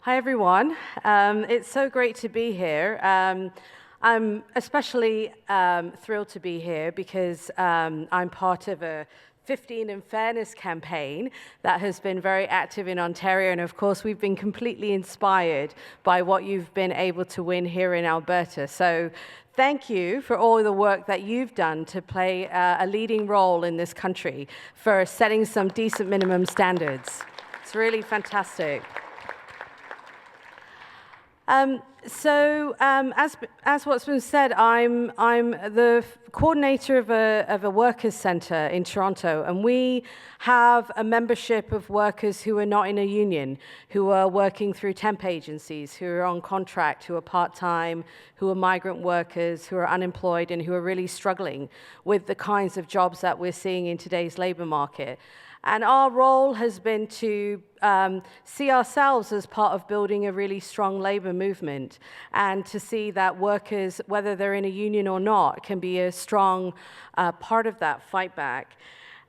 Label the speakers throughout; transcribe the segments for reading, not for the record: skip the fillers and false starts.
Speaker 1: Hi, everyone. It's so great to be here. I'm especially thrilled to be here because I'm part of a 15 in Fairness campaign that has been very active in Ontario. And of course, we've been completely inspired by what you've been able to win here in Alberta. So thank you for all the work that you've done to play a leading role in this country for setting some decent minimum standards. It's really fantastic. As what's been said, I'm the coordinator of a workers' centre in Toronto, and we have a membership of workers who are not in a union, who are working through temp agencies, who are on contract, who are part-time, who are migrant workers, who are unemployed, and who are really struggling with the kinds of jobs that we're seeing in today's labour market. And our role has been to see ourselves as part of building a really strong labour movement, and to see that workers, whether they're in a union or not, can be a strong part of that fight back.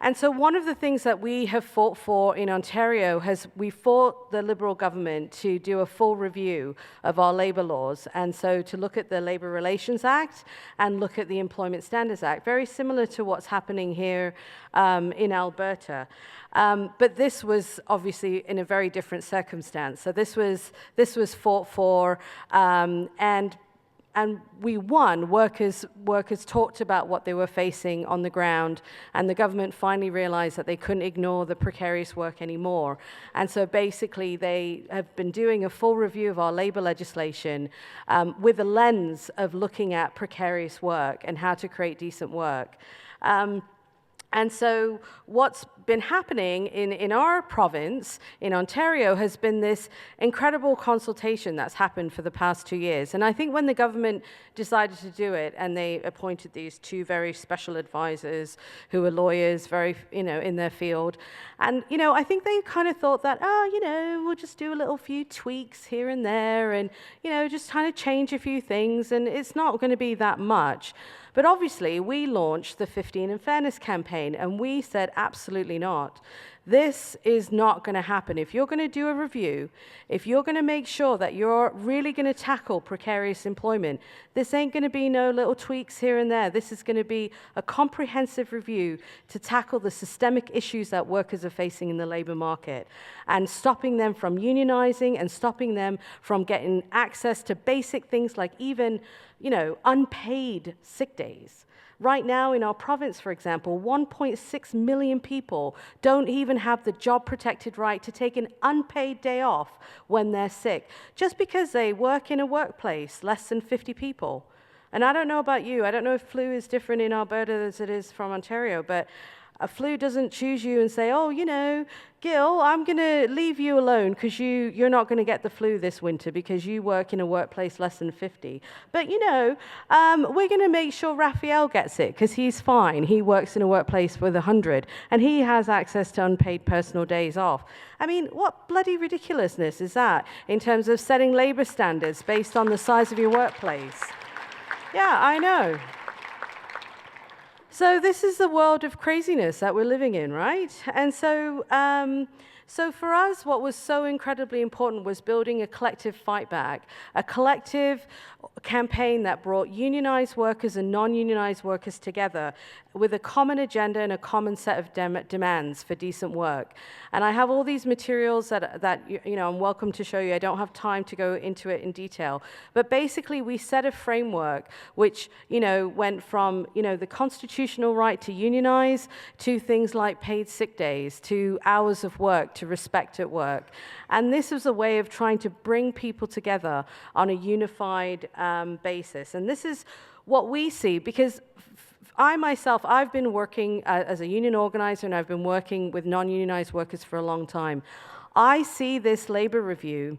Speaker 1: And so one of the things that we have fought for in Ontario we fought the Liberal government to do a full review of our labour laws, and so to look at the Labour Relations Act and look at the Employment Standards Act, very similar to what's happening here in Alberta. But this was obviously in a very different circumstance. So this was fought for, and we won. Workers talked about what they were facing on the ground, and the government finally realized that they couldn't ignore the precarious work anymore. And so basically they have been doing a full review of our labor legislation with a lens of looking at precarious work and how to create decent work. And so what's been happening in our province, in Ontario, has been this incredible consultation that's happened for the past 2 years. And I think when the government decided to do it, and they appointed these two very special advisors who are lawyers, very, in their field, and, I think they kind of thought that, we'll just do a little few tweaks here and there, and, just kind of change a few things, and it's not going to be that much. But obviously, we launched the 15 in Fairness campaign, and we said absolutely not. This is not going to happen. If you're going to do a review, if you're going to make sure that you're really going to tackle precarious employment, this ain't going to be no little tweaks here and there. This is going to be a comprehensive review to tackle the systemic issues that workers are facing in the labour market, and stopping them from unionizing, and stopping them from getting access to basic things like even unpaid sick days. Right now in our province, for example, 1.6 million people don't even have the job-protected right to take an unpaid day off when they're sick, just because they work in a workplace less than 50 people. And I don't know about you, I don't know if flu is different in Alberta as it is from Ontario, but a flu doesn't choose you and say, Gil, I'm going to leave you alone because you're not going to get the flu this winter because you work in a workplace less than 50. But, we're going to make sure Raphael gets it because he's fine. He works in a workplace with 100, and he has access to unpaid personal days off. I mean, what bloody ridiculousness is that in terms of setting labour standards based on the size of your workplace? Yeah, I know. So this is the world of craziness that we're living in, right? And so for us, what was so incredibly important was building a collective fight back, a collective campaign that brought unionized workers and non-unionized workers together with a common agenda and a common set of demands for decent work. And I have all these materials that I'm welcome to show you. I don't have time to go into it in detail. But basically, we set a framework which, went from, the constitutional right to unionize, to things like paid sick days, to hours of work, to respect at work. And this was a way of trying to bring people together on a unified basis. And this is what we see, because I've been working as a union organizer, and I've been working with non-unionized workers for a long time. I see this labor review,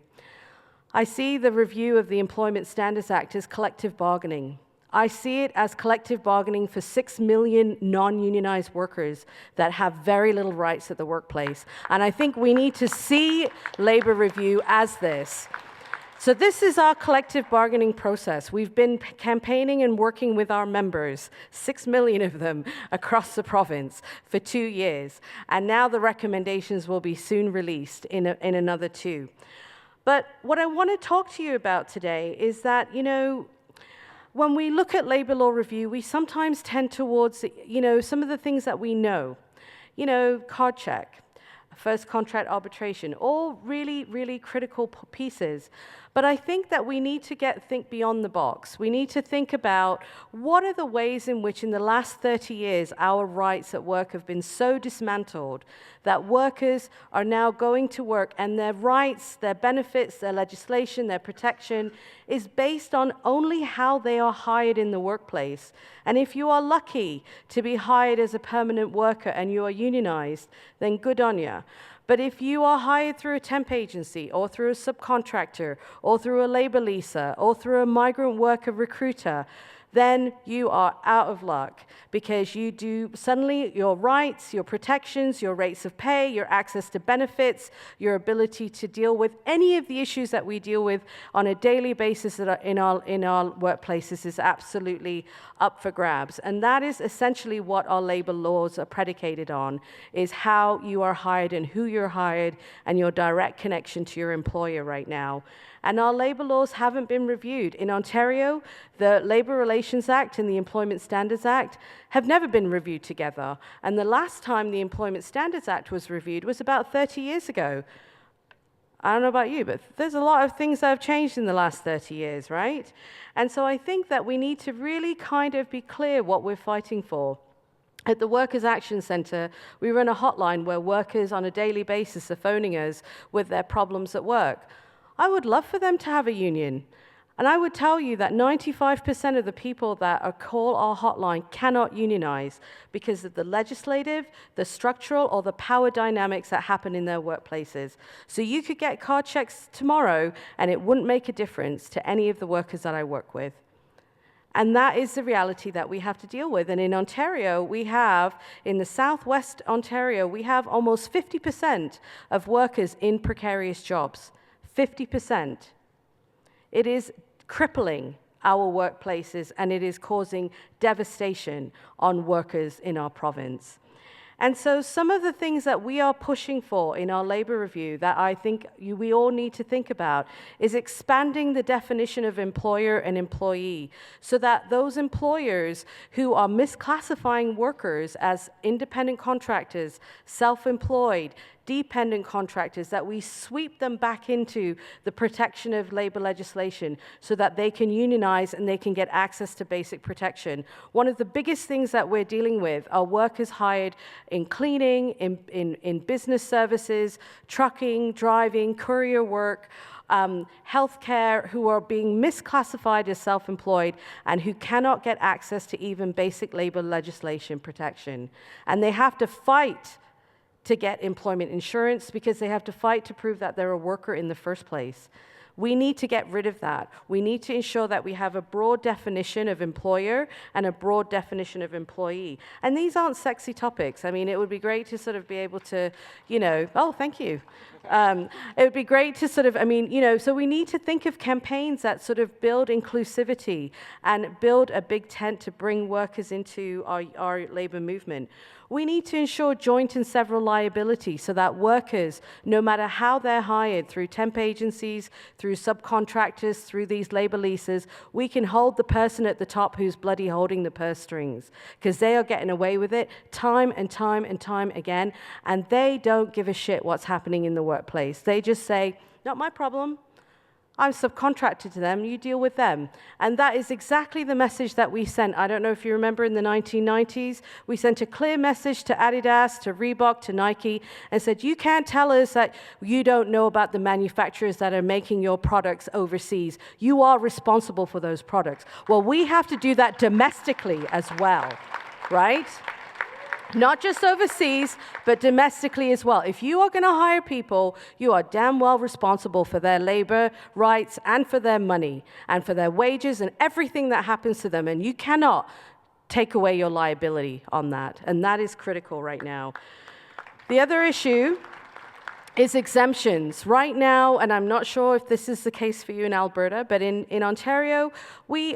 Speaker 1: I see the review of the Employment Standards Act as collective bargaining. I see it as collective bargaining for 6 million non-unionized workers that have very little rights at the workplace. And I think we need to see labor review as this. So this is our collective bargaining process. We've been campaigning and working with our members, 6 million of them across the province, for 2 years. And now the recommendations will be soon released in another 2. But what I want to talk to you about today is that, when we look at labor law review, we sometimes tend towards, some of the things that we know. Card check, first contract arbitration, all really, really critical pieces. But I think that we need to think beyond the box. We need to think about what are the ways in which in the last 30 years our rights at work have been so dismantled that workers are now going to work and their rights, their benefits, their legislation, their protection is based on only how they are hired in the workplace. And if you are lucky to be hired as a permanent worker and you are unionized, then good on you. But if you are hired through a temp agency or through a subcontractor or through a labor leaser or through a migrant worker recruiter, then you are out of luck because suddenly your rights, your protections, your rates of pay, your access to benefits, your ability to deal with any of the issues that we deal with on a daily basis that in our workplaces is absolutely up for grabs. And that is essentially what our labor laws are predicated on, is how you are hired and who you're hired and your direct connection to your employer right now. And our labor laws haven't been reviewed. In Ontario, the Labor Relations Act and the Employment Standards Act have never been reviewed together. And the last time the Employment Standards Act was reviewed was about 30 years ago. I don't know about you, but there's a lot of things that have changed in the last 30 years, right? And so I think that we need to really kind of be clear what we're fighting for. At the Workers' Action Centre, we run a hotline where workers on a daily basis are phoning us with their problems at work. I would love for them to have a union. And I would tell you that 95% of the people that call our hotline cannot unionize because of the legislative, the structural, or the power dynamics that happen in their workplaces. So you could get card checks tomorrow, and it wouldn't make a difference to any of the workers that I work with. And that is the reality that we have to deal with. And in Ontario, in the southwest Ontario, we have almost 50% of workers in precarious jobs. 50%. It is crippling our workplaces, and it is causing devastation on workers in our province. And so some of the things that we are pushing for in our labor review that I think we all need to think about is expanding the definition of employer and employee so that those employers who are misclassifying workers as independent contractors, self-employed, dependent contractors, that we sweep them back into the protection of labor legislation so that they can unionize and they can get access to basic protection. One of the biggest things that we're dealing with are workers hired in cleaning, in business services, trucking, driving, courier work, healthcare, who are being misclassified as self-employed and who cannot get access to even basic labor legislation protection. And they have to fight to get employment insurance because they have to fight to prove that they're a worker in the first place. We need to get rid of that. We need to ensure that we have a broad definition of employer and a broad definition of employee. And these aren't sexy topics. I mean, it would be great to sort of be able to, oh, thank you. It would be great to sort of, so we need to think of campaigns that sort of build inclusivity and build a big tent to bring workers into our labor movement. We need to ensure joint and several liability so that workers, no matter how they're hired, through temp agencies, through subcontractors, through these labor leases, we can hold the person at the top who's bloody holding the purse strings, because they are getting away with it time and time and time again, and they don't give a shit what's happening in the workplace. They just say, not my problem. I'm subcontracted to them, you deal with them. And that is exactly the message that we sent. I don't know if you remember in the 1990s, we sent a clear message to Adidas, to Reebok, to Nike, and said, you can't tell us that you don't know about the manufacturers that are making your products overseas. You are responsible for those products. Well, we have to do that domestically as well, right? Not just overseas, but domestically as well. If you are going to hire people, you are damn well responsible for their labor rights and for their money and for their wages and everything that happens to them. And you cannot take away your liability on that. And that is critical right now. The other issue is exemptions. Right now, and I'm not sure if this is the case for you in Alberta, but in Ontario,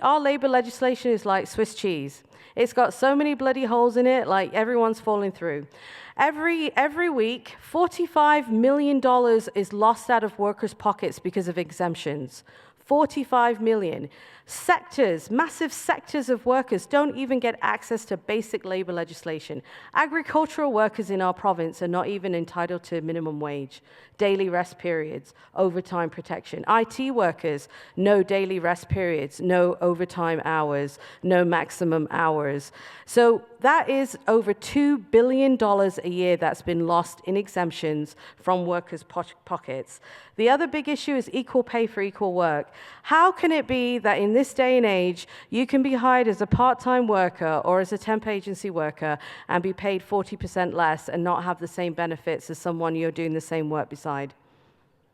Speaker 1: our labor legislation is like Swiss cheese. It's got so many bloody holes in it, like everyone's falling through. Every week, $45 million is lost out of workers' pockets because of exemptions. 45 million. Sectors, massive sectors of workers don't even get access to basic labor legislation. Agricultural workers in our province are not even entitled to minimum wage, daily rest periods, overtime protection. IT workers, no daily rest periods, no overtime hours, no maximum hours. So that is over $2 billion a year that's been lost in exemptions from workers' pockets. The other big issue is equal pay for equal work. How can it be that in this day and age, you can be hired as a part-time worker or as a temp agency worker and be paid 40% less and not have the same benefits as someone you're doing the same work beside?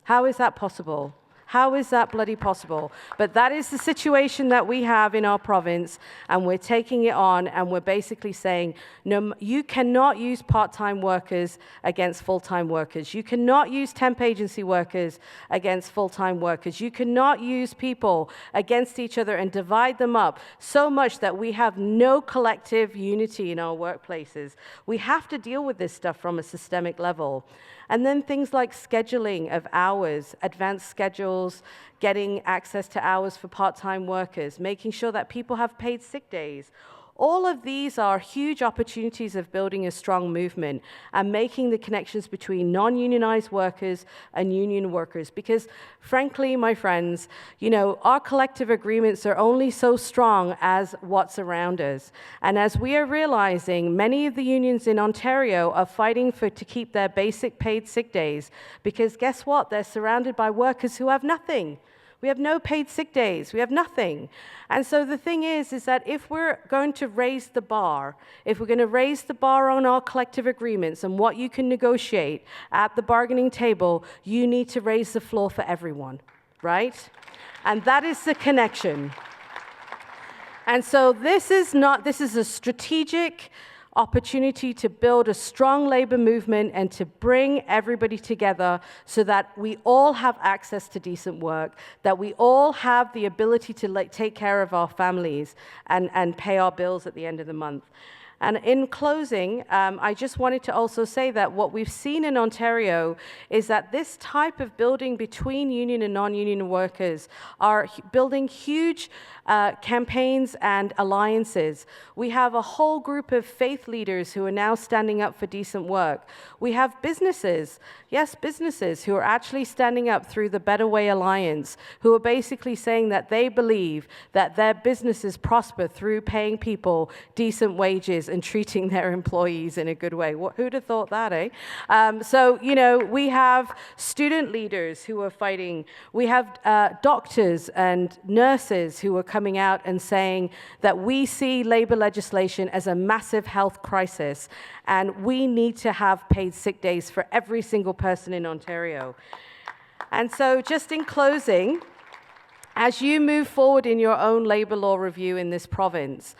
Speaker 1: How is that possible? How is that bloody possible? But that is the situation that we have in our province, and we're taking it on, and we're basically saying, no, you cannot use part-time workers against full-time workers. You cannot use temp agency workers against full-time workers. You cannot use people against each other and divide them up so much that we have no collective unity in our workplaces. We have to deal with this stuff from a systemic level. And then things like scheduling of hours, advanced schedules, getting access to hours for part-time workers, making sure that people have paid sick days. All of these are huge opportunities of building a strong movement and making the connections between non-unionized workers and union workers. Because frankly, my friends, you know, our collective agreements are only so strong as what's around us. And as we are realizing, many of the unions in Ontario are fighting to keep their basic paid sick days, because guess what? They're surrounded by workers who have nothing. We have no paid sick days. We have nothing. And so the thing is that if we're going to raise the bar, if we're going to raise the bar on our collective agreements and what you can negotiate at the bargaining table, you need to raise the floor for everyone, right? And that is the connection. And so this is a strategic opportunity to build a strong labor movement and to bring everybody together so that we all have access to decent work, that we all have the ability to take care of our families and pay our bills at the end of the month. And in closing, I just wanted to also say that what we've seen in Ontario is that this type of building between union and non-union workers are building huge campaigns and alliances. We have a whole group of faith leaders who are now standing up for decent work. We have businesses, yes, businesses who are actually standing up through the Better Way Alliance, who are basically saying that they believe that their businesses prosper through paying people decent wages and treating their employees in a good way. Who'd have thought that, eh? So, you know, we have student leaders who are fighting. We have doctors and nurses who are coming out and saying that we see labor legislation as a massive health crisis, and we need to have paid sick days for every single person in Ontario. And so just in closing, as you move forward in your own labor law review in this province,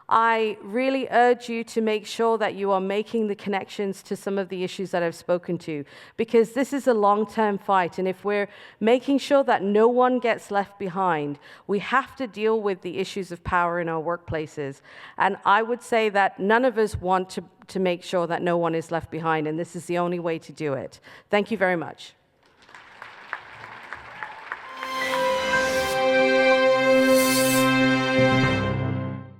Speaker 1: I really urge you to make sure that you are making the connections to some of the issues that I've spoken to, because this is a long-term fight, and if we're making sure that no one gets left behind, we have to deal with the issues of power in our workplaces. And I would say that none of us want to make sure that no one is left behind, and this is the only way to do it. Thank you very much.